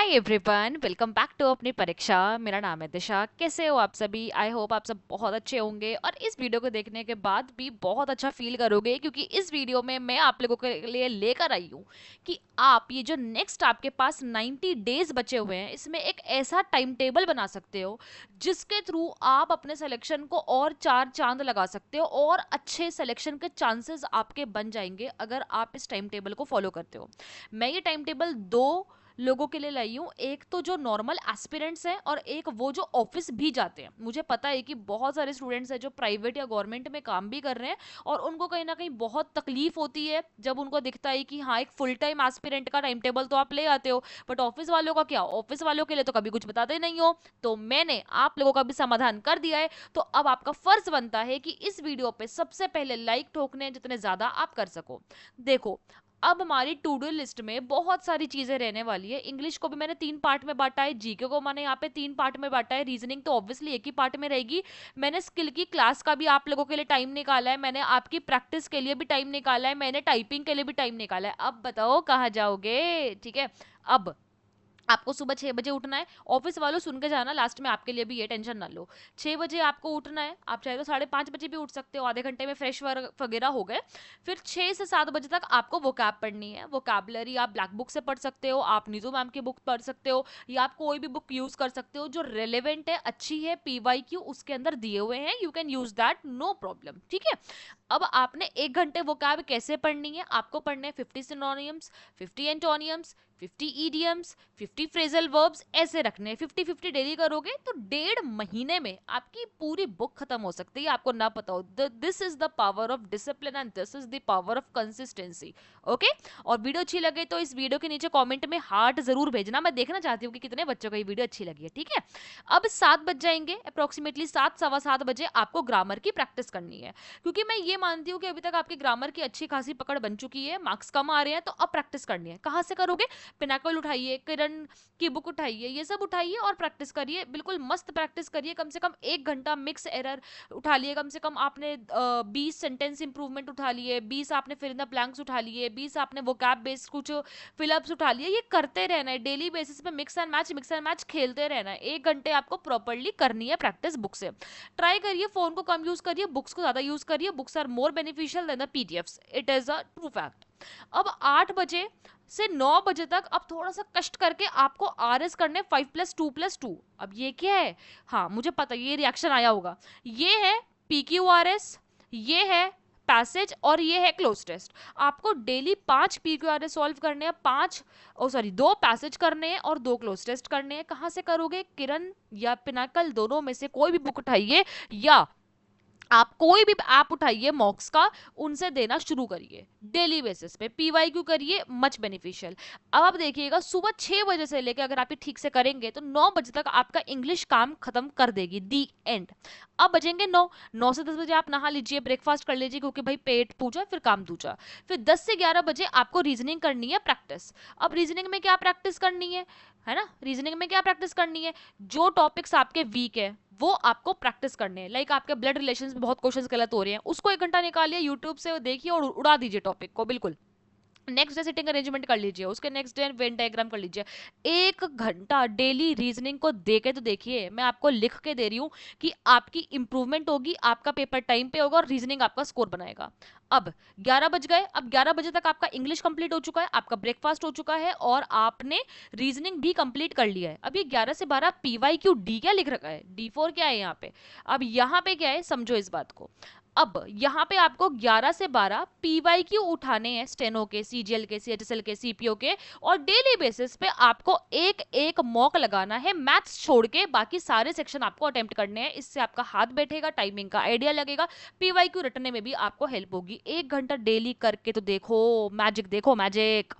Hi everyone, welcome back to Apni Pariksha. मेरा नाम है दिशा। कैसे हो आप सभी? आई होप आप सब बहुत अच्छे होंगे और इस वीडियो को देखने के बाद भी बहुत अच्छा फील करोगे, क्योंकि इस वीडियो में मैं आप लोगों के लिए लेकर आई हूँ कि आप ये जो नेक्स्ट आपके पास 90 डेज बचे हुए हैं, इसमें एक ऐसा टाइम टेबल बना सकते हो जिसके थ्रू आप अपने सिलेक्शन को और चार चांद लगा सकते हो और अच्छे सिलेक्शन के चांसेस आपके बन जाएंगे अगर आप इस टाइम टेबल को फॉलो करते हो। मैं ये टाइम टेबल दो लोगों के लिए लाई हूँ, एक तो जो नॉर्मल एस्पिरेंट्स हैं और एक वो जो ऑफिस भी जाते हैं। मुझे पता है कि बहुत सारे स्टूडेंट्स हैं जो प्राइवेट या गवर्नमेंट में काम भी कर रहे हैं और उनको कहीं ना कहीं बहुत तकलीफ होती है जब उनको दिखता है कि हाँ, एक फुल टाइम एस्पिरेंट का टाइम टेबल तो आप ले आते हो, बट ऑफिस वालों का क्या? ऑफिस वालों के लिए तो कभी कुछ बताते नहीं हो। तो मैंने आप लोगों का भी समाधान कर दिया है। तो अब आपका फर्ज बनता है कि इस वीडियो पे सबसे पहले लाइक ठोकने जितने ज्यादा आप कर सको। देखो, अब हमारी टू डू लिस्ट में बहुत सारी चीजें रहने वाली है। इंग्लिश को भी मैंने 3 पार्ट में बांटा है, जीके को मैंने यहाँ पे 3 पार्ट में बांटा है, रीजनिंग तो ऑब्वियसली एक ही पार्ट में रहेगी। मैंने स्किल की क्लास का भी आप लोगों के लिए टाइम निकाला है, मैंने आपकी प्रैक्टिस के लिए भी टाइम निकाला है, मैंने टाइपिंग के लिए भी टाइम निकाला है। अब बताओ कहाँ जाओगे? ठीक है। अब आपको सुबह 6 बजे उठना है। ऑफिस वालों सुन के जाना, लास्ट में आपके लिए भी ये टेंशन ना लो। 6 बजे आपको उठना है। आप चाहे तो 5:30 बजे भी उठ सकते हो, आधे घंटे में फ्रेश वगैरह हो गए। फिर 6 से 7 बजे तक आपको वोकैब पढ़नी है। वोकैबलरी आप ब्लैक बुक से पढ़ सकते हो, आप नीतू मैम की बुक पढ़ सकते हो, या आप कोई भी बुक यूज कर सकते हो जो रेलेवेंट है, अच्छी है, पीवाईक्यू उसके अंदर दिए हुए हैं। You can use that, no problem. ठीक है। अब आपने 1 घंटे वोकैब कैसे पढ़नी है? आपको पढ़ने हैं 50 सिनोनियम्स, 50 एंटोनियम्स, 50 ईडियम्स, 50 फ्रेजल वर्ब्स, ऐसे रखने हैं। 50-50 डेली करोगे तो 1.5 महीने में आपकी पूरी बुक खत्म हो सकती है, आपको ना पता हो। This is the power of discipline and this is the power of consistency. Okay. और वीडियो अच्छी लगे तो इस वीडियो के नीचे कमेंट में हार्ट जरूर भेजना, मैं देखना चाहती हूँ कि कितने बच्चों को ये वीडियो अच्छी लगी है। ठीक है। अब 7 बज जाएंगे अप्रोक्सीमेटली, 7 सवा 7 बजे आपको ग्रामर की प्रैक्टिस करनी है, क्योंकि मैं ये मानती हूँ कि अभी तक आपकी ग्रामर की अच्छी खासी पकड़ बन चुकी है, मार्क्स कम आ रहे हैं, तो अब प्रैक्टिस करनी है। कहाँ से करोगे? पिनाकल उठाइए, किरण की बुक उठाइए, ये सब उठाइए और प्रैक्टिस करिए। बिल्कुल मस्त प्रैक्टिस करिए। कम से कम 1 घंटा मिक्स एरर उठा लिए। कम से कम आपने 20 सेंटेंस इंप्रूवमेंट उठा लिए, 20 आपने फिर इन द ब्लैंक्स उठा लिए, 20 आपने वोकैब बेस्ड कुछ फिलअप्स उठा लिए। ये करते रहना है डेली बेसिस पे, मिक्स एंड मैच खेलते रहना है। 1 घंटे आपको प्रॉपरली करनी है प्रैक्टिस बुक से। ट्राई करिए, फोन को कम यूज करिए, बुक्स को ज्यादा यूज करिए। Books are more beneficial than the PDFs, it is a true fact. अब 8 बजे से 9 बजे तक अब थोड़ा सा कष्ट करके आपको आर एस करने 5+2+2। अब ये क्या है? हाँ, मुझे पता ये रिएक्शन आया होगा। ये है PQRS, ये है पैसेज और ये है क्लोज टेस्ट। आपको डेली 5 PQRS सॉल्व करने हैं, 2 पैसेज करने हैं और 2 क्लोज टेस्ट करने हैं। कहाँ से करोगे? किरण या पिनाकल दोनों में से कोई भी बुक उठाइए, या आप कोई भी ऐप उठाइए मॉक्स का, उनसे देना शुरू करिए डेली बेसिस पे। पीवाईक्यू करिए, मच बेनिफिशियल। अब आप देखिएगा, सुबह 6 बजे से लेकर अगर आप ये ठीक से करेंगे तो 9 बजे तक आपका इंग्लिश काम खत्म कर देगी, दी एंड। अब बजेंगे 9 से 10 बजे आप नहा लीजिए, ब्रेकफास्ट कर लीजिए, क्योंकि भाई पेट पूजा फिर काम दूजा। फिर 10 से 11 बजे आपको रीजनिंग करनी है प्रैक्टिस। अब रीजनिंग में क्या प्रैक्टिस करनी है ना? रीजनिंग में क्या प्रैक्टिस करनी है? जो टॉपिक्स आपके वीक है वो आपको प्रैक्टिस करने हैं। लाइक आपके ब्लड रिलेशन में बहुत क्वेश्चंस गलत हो रहे हैं, उसको 1 घंटा निकालिए, यूट्यूब से देखिए और उड़ा दीजिए टॉपिक को बिल्कुल। नेक्स्ट डे सिटिंग अरेंजमेंट कर लीजिए, उसके नेक्स्ट डे वेन डायग्राम कर लीजिए। 1 घंटा डेली रीजनिंग को देके तो देखिए, मैं आपको लिख के दे रही हूँ कि आपकी इंप्रूवमेंट होगी, आपका पेपर टाइम पे होगा और रीजनिंग आपका स्कोर बनाएगा। अब 11 बज गए। अब 11 बजे तक आपका इंग्लिश कंप्लीट हो चुका है, आपका ब्रेकफास्ट हो चुका है और आपने रीजनिंग भी कंप्लीट कर लिया है। अब ये 11 से 12 PYQ डी क्या लिख रखा है? D4 क्या है यहाँ पे? अब यहाँ पे क्या है, समझो इस बात को। अब यहाँ पे आपको 11 से 12 PYQ उठाने हैं, स्टेनो के, CGL के, CHSL के, CPO के, और डेली बेसिस पे आपको एक एक मॉक लगाना है, मैथ्स छोड़ के बाकी सारे सेक्शन आपको अटेम्प्ट करने हैं। इससे आपका हाथ बैठेगा, टाइमिंग का आइडिया लगेगा, PYQ रटने में भी आपको हेल्प होगी। 1 घंटा डेली करके तो देखो मैजिक, देखो मैजिक।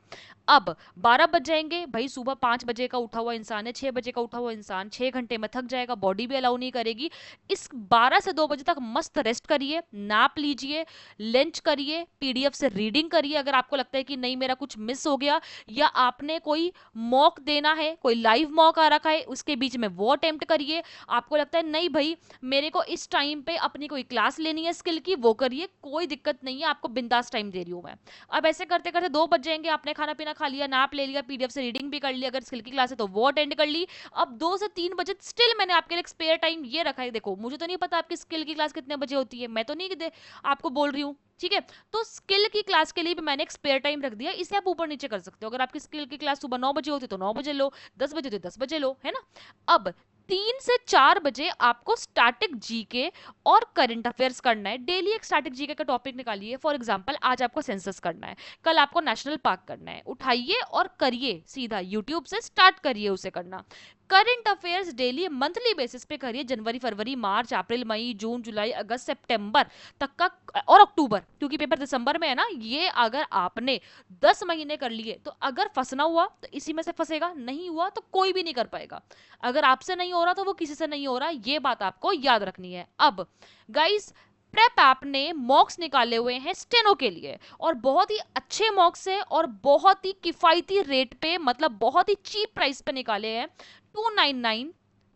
अब 12 बज जाएंगे भाई, सुबह 5 बजे का उठा हुआ इंसान है, 6 बजे का उठा हुआ इंसान 6 घंटे में थक जाएगा, बॉडी भी अलाउ नहीं करेगी। इस 12 से 2 बजे तक मस्त रेस्ट करिए, नाप लीजिए, लंच करिए, पीडीएफ से रीडिंग करिए। अगर आपको लगता है कि नहीं मेरा कुछ मिस हो गया, या आपने कोई मॉक देना है, कोई लाइव मॉक आ रखा है, उसके बीच में वो अटेम्प्ट करिए। आपको लगता है नहीं भाई मेरे को इस टाइम पे अपनी कोई क्लास लेनी है स्किल की, वो करिए, कोई दिक्कत नहीं है, आपको बिंदास टाइम दे रही हूँ मैं। अब ऐसे करते करते 2 बज जाएंगे, आपने खाना पीना खाना खा लिया, नैप ले लिया, पीडीएफ से रीडिंग भी कर ली, अगर स्किल की क्लास है तो वो अटेंड कर ली। अब 2 से 3 बजे स्टिल मैंने आपके लिए स्पेयर टाइम ये रखा है। देखो मुझे तो नहीं पता आपकी स्किल की क्लास कितने बजे होती है, मैं तो नहीं आपको बोल रही हूँ, ठीक है। तो स्किल की क्लास के लिए भी मैंने एक स्पेयर टाइम रख दिया, इसे आप ऊपर नीचे कर सकते हो। अगर आपकी स्किल की क्लास सुबह 9 बजे होती है तो 9 बजे लो, 10 बजे तो 10 बजे लो, है ना। अब 3 से 4 बजे आपको स्टैटिक जीके और करंट अफेयर्स करना है। डेली एक स्टैटिक जीके का टॉपिक निकालिए। फॉर एग्जांपल आज आपको सेंसस करना है, कल आपको नेशनल पार्क करना है, उठाइए और करिए, सीधा यूट्यूब से स्टार्ट करिए उसे करना। Current affairs daily monthly basis पे करिए, जनवरी फरवरी मार्च अप्रैल मई जून जुलाई अगस्त सितंबर तक का, और अक्टूबर, क्योंकि पेपर दिसंबर में है ना। ये अगर आपने 10 महीने कर लिए तो अगर फंसना हुआ तो इसी में से फंसेगा, नहीं हुआ तो कोई भी नहीं कर पाएगा। अगर आपसे नहीं हो रहा तो वो किसी से नहीं हो रहा, ये बात आपको याद रखनी है। अब गाइस, प्रेप ऐप ने मॉक्स निकाले हुए हैं स्टेनो के लिए, और बहुत ही अच्छे मॉक्स है और बहुत ही किफायती रेट पे, मतलब बहुत ही चीप प्राइस पे निकाले हैं। 299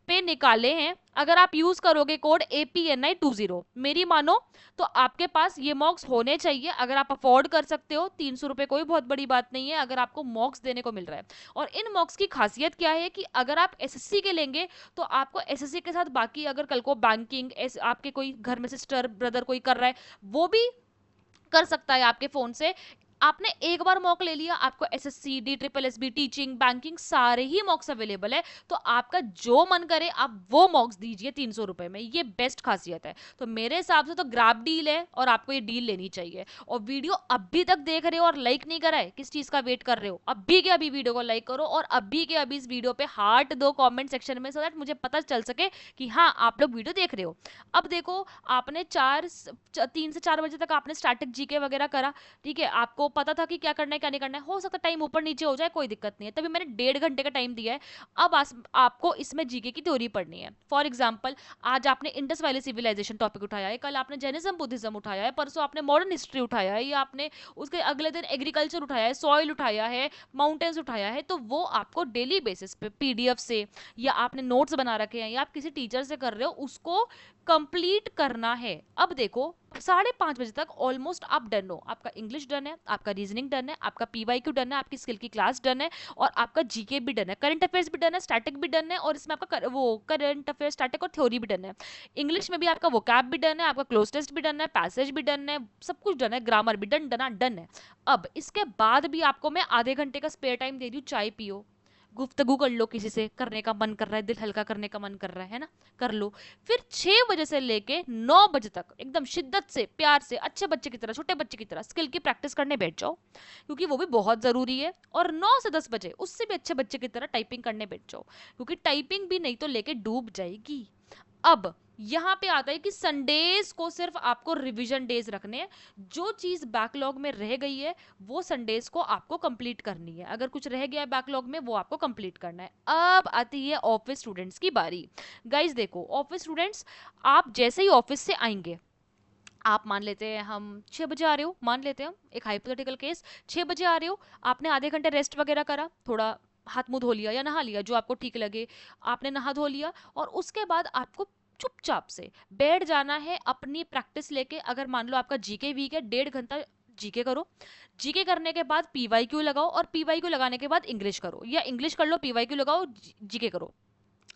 पे निकाले हैं। अगर आप यूज करोगे कोड APNI20, मेरी मानो तो आपके पास ये मॉक्स होने चाहिए। अगर आप अफोर्ड कर सकते हो, 300 रुपए कोई बहुत बड़ी बात नहीं है अगर आपको मॉक्स देने को मिल रहा है। और इन मॉक्स की खासियत क्या है कि अगर आप एसएससी के लेंगे तो आपको एसएससी के साथ बाकी, अगर कल को बैंकिंग, आपके कोई घर में सिस्टर ब्रदर कोई कर रहा है, वो भी कर सकता है आपके फोन से। आपने एक बार मॉक ले लिया, आपको एसएससी, DSSB, टीचिंग, बैंकिंग सारे ही मॉक्स अवेलेबल है। तो आपका जो मन करे आप वो मॉक्स दीजिए 300 रुपए में, ये बेस्ट खासियत है। तो मेरे हिसाब से तो ग्रैब डील है और आपको ये डील लेनी चाहिए। और वीडियो अभी तक देख रहे हो और लाइक नहीं करा है, किस चीज का वेट कर रहे हो? अभी के अभी वीडियो को लाइक करो और अभी के अभी इस वीडियो पे हार्ट दो कॉमेंट सेक्शन में, सो दैट मुझे पता चल सके कि हाँ आप लोग वीडियो देख रहे हो। अब देखो, आपने 3 से 4 बजे तक आपने स्टैटिक जीके वगैरह करा, ठीक है, आपको पता था कि क्या करना है क्या नहीं करना है। हो सकता है टाइम ऊपर नीचे हो जाए, कोई दिक्कत नहीं है, तभी मैंने 1.5 घंटे का टाइम दिया है। अब आपको इसमें जीके की थ्योरी पढ़नी है। फॉर एग्जाम्पल, आज आपने इंडस वैली सिविलाइजेशन टॉपिक उठाया है, कल आपने जैनिज्म बुद्धिज्म उठाया है, परसों आपने मॉडर्न हिस्ट्री उठाया है, या आपने उसके अगले दिन एग्रीकल्चर उठाया है, सॉइल उठाया है, माउंटेन्स उठाया है। तो वो आपको डेली बेसिस पे पीडीएफ से, या आपने नोट्स बना रखे हैं, या आप किसी टीचर से कर रहे हो, उसको कंप्लीट करना है। अब देखो 5:30 बजे तक ऑलमोस्ट आप डन हो। आपका इंग्लिश डन है, आपका रीजनिंग डन है, आपका पीवाईक्यू डन है, आपकी स्किल की क्लास डन है, और आपका जीके भी डन है, करंट अफेयर्स भी डन है, स्टैटिक भी डन है, और इसमें आपका वो करंट अफेयर्स, स्टैटिक और थ्योरी भी डन है। इंग्लिश में भी आपका वोकैब भी डन है, आपका क्लोज टेस्ट भी डन है, पैसेज भी डन है, सब कुछ डन है, ग्रामर भी डन डन डन है। अब इसके बाद भी आपको मैं आधे घंटे का स्पेयर टाइम दे रही हूँ, चाय पियो, गुफ्तगू कर लो, किसी से करने का मन कर रहा है, दिल हल्का करने का मन कर रहा है ना, कर लो। फिर 6 बजे से लेके 9 बजे तक एकदम शिद्दत से, प्यार से, अच्छे बच्चे की तरह, छोटे बच्चे की तरह स्किल की प्रैक्टिस करने बैठ जाओ, क्योंकि वो भी बहुत जरूरी है। और 9 से 10 बजे उससे भी अच्छे बच्चे की तरह टाइपिंग करने बैठ जाओ, क्योंकि टाइपिंग भी नहीं तो लेके डूब जाएगी। अब यहाँ पे आता है कि संडेज को सिर्फ आपको रिवीजन डेज रखने हैं। जो चीज बैकलॉग में रह गई है वो संडेज को आपको कंप्लीट करनी है। अगर कुछ रह गया है बैकलॉग में वो आपको कंप्लीट करना है। अब आती है ऑफिस स्टूडेंट्स की बारी। गाइज देखो, ऑफिस स्टूडेंट्स, आप जैसे ही ऑफिस से आएंगे, आप मान लेते हैं हम 6 बजे आ रहे हो, मान लेते हैं हम एक हाइपोथेटिकल केस, 6 बजे आ रहे हो, आपने आधे घंटे रेस्ट वगैरह करा, थोड़ा हाथ मुंह धो लिया या नहा लिया, जो आपको ठीक लगे, आपने नहा धो लिया, और उसके बाद आपको चुपचाप से बैठ जाना है अपनी प्रैक्टिस लेके। अगर मान लो आपका जीके वीक है, 1.5 घंटा जीके करो, जीके करने के बाद पीवाईक्यू लगाओ, और पीवाईक्यू लगाने के बाद इंग्लिश करो, या इंग्लिश कर लो, पीवाईक्यू लगाओ, जीके करो।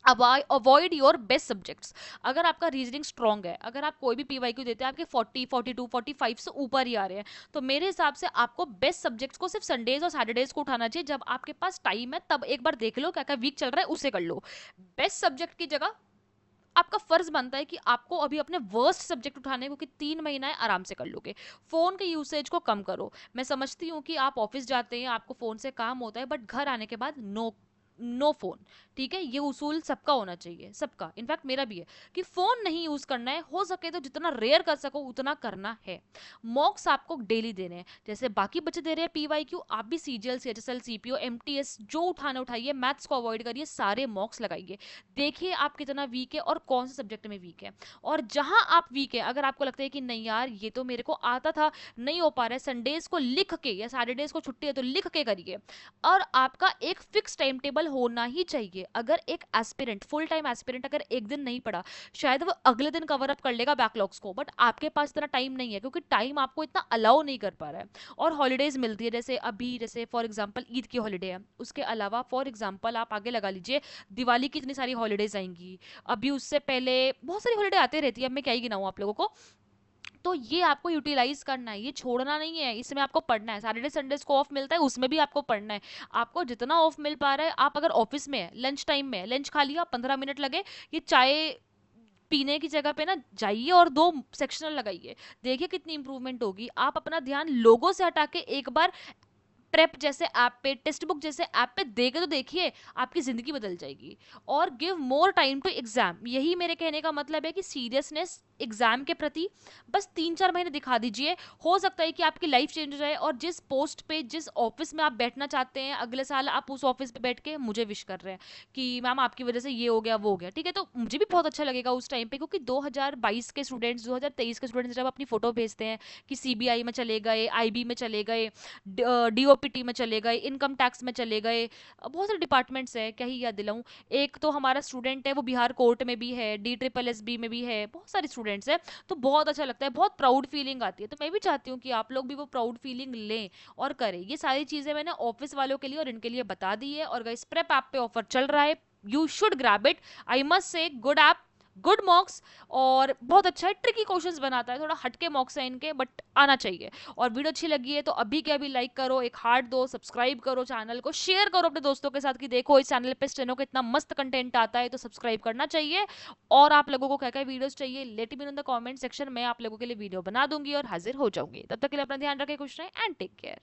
Avoid your best subjects. अगर आपका रीजनिंग स्ट्रॉन्ग है, अगर आप कोई भी पीवाईक्यू देते हैं आपके 40 42 45 से ऊपर ही आ रहे हैं, तो मेरे हिसाब से आपको बेस्ट सब्जेक्ट्स को सिर्फ संडेज और सैटरडेज को उठाना चाहिए। जब आपके पास टाइम है तब एक बार देख लो क्या क्या वीक चल रहा है, उसे कर लो। बेस्ट सब्जेक्ट की जगह आपका फर्ज बनता है कि आपको अभी अपने वर्स्ट सब्जेक्ट उठाने को, कि 3 महीना है आराम से कर लोगे। फोन के यूसेज को कम करो। मैं समझती हूँ कि आप ऑफिस जाते हैं, आपको फोन से काम होता है, बट घर आने के बाद नो फोन, ठीक है। ये उसूल सबका होना चाहिए, सबका, इनफैक्ट मेरा भी है, कि फोन नहीं यूज करना है। हो सके तो जितना रेयर कर सको उतना करना है। मॉक्स आपको डेली देने हैं, जैसे बाकी बच्चे दे रहे हैं पीवाईक्यू, आप भी सीजीएल, सीएचएसएल, सीपीओ, एमटीएस जो उठाने उठाइए, मैथ्स को अवॉइड करिए, सारे मॉक्स लगाइए। देखिए आप कितना वीक है और कौन से सब्जेक्ट में वीक है। और जहां आप वीक है, अगर आपको लगता है कि नहीं यार ये तो मेरे को आता था, नहीं हो पा रहा है, संडेज को लिख के, या सैटरडेज को छुट्टी है तो लिख के करिए। और आपका एक फिक्स टाइम टेबल होना ही चाहिए। अगर एक एस्पिरेंट, फुल टाइम एस्पिरेंट अगर एक दिन नहीं पढ़ा, शायद वो अगले दिन कवर अप कर लेगा बैकलॉग्स को, बट आपके पास इतना टाइम नहीं है क्योंकि टाइम आपको इतना अलाउ नहीं कर पा रहा है। और हॉलीडेज मिलती है, जैसे अभी जैसे फॉर एग्जांपल ईद की हॉलीडे है, उसके अलावा फॉर एग्जांपल आप आगे लगा लीजिए दिवाली की इतनी सारी हॉलीडेज आएंगी, अभी उससे पहले बहुत सारी हॉलीडे आते रहती है, अब मैं क्या ही गिनाऊं आप लोगों को। तो ये आपको यूटिलाइज करना है, ये छोड़ना नहीं है, इसमें आपको पढ़ना है। सैटरडे संडेज को ऑफ मिलता है, उसमें भी आपको पढ़ना है। आपको जितना ऑफ मिल पा रहा है, आप अगर ऑफिस में है, लंच टाइम में लंच खा लिया, 15 मिनट लगे, ये चाय पीने की जगह पे ना जाइए और 2 सेक्शनल लगाइए, देखिए कितनी इंप्रूवमेंट होगी। आप अपना ध्यान लोगों से हटा के एक बार प्रेप जैसे ऐप पे, टेक्स्ट बुक जैसे ऐप पे देके तो देखिए, आपकी जिंदगी बदल जाएगी। और give more time to exam, यही मेरे कहने का मतलब है कि सीरियसनेस एग्जाम के प्रति बस 3-4 महीने दिखा दीजिए, हो सकता है कि आपकी लाइफ चेंज हो जाए। और जिस पोस्ट पे, जिस ऑफिस में आप बैठना चाहते हैं अगले साल, आप उस ऑफिस पे बैठ के मुझे विश कर रहे हैं कि मैम आपकी वजह से ये हो गया वो हो गया, ठीक है, तो मुझे भी बहुत अच्छा लगेगा उस टाइम पे। क्योंकि 2022 के स्टूडेंट्स, 2023 के स्टूडेंट्स जब अपनी फोटो भेजते हैं कि सीबीआई में चले गए, आईबी में चले गए, डीओपीटी में चले गए, इनकम टैक्स में चले गए, बहुत सारे डिपार्टमेंट्स है, क्या ही याद दिलाऊं। एक तो हमारा स्टूडेंट है वो बिहार कोर्ट में भी है, DSSS में भी है, बहुत सारे स्टूडेंट्स हैं। तो बहुत अच्छा लगता है, बहुत प्राउड फीलिंग आती है। तो मैं भी चाहती हूँ कि आप लोग भी वो प्राउड फीलिंग लें और करें। ये सारी चीजें मैंने ऑफिस वालों के लिए और इनके लिए बता दी है। और गाइस प्रेप ऐप पे ऑफर चल रहा है, you should grab it. I must say good app, good मॉक्स, और बहुत अच्छा है, ट्रिकी क्वेश्चंस बनाता है, थोड़ा हटके मॉक्स है इनके, बट आना चाहिए। और वीडियो अच्छी लगी है तो अभी के अभी लाइक करो, एक हार्ट दो, सब्सक्राइब करो, चैनल को शेयर करो अपने दोस्तों के साथ कि देखो इस चैनल पे स्टेनो का इतना मस्त कंटेंट आता है, तो सब्सक्राइब करना चाहिए। और आप लोगों को क्या क्या वीडियोस चाहिए, let me know in the comment section, मैं आप लोगों के लिए वीडियो बना दूंगी और हाजिर हो जाऊंगी। तब तक के लिए अपना ध्यान रखें, खुश रहें एंड टेक केयर।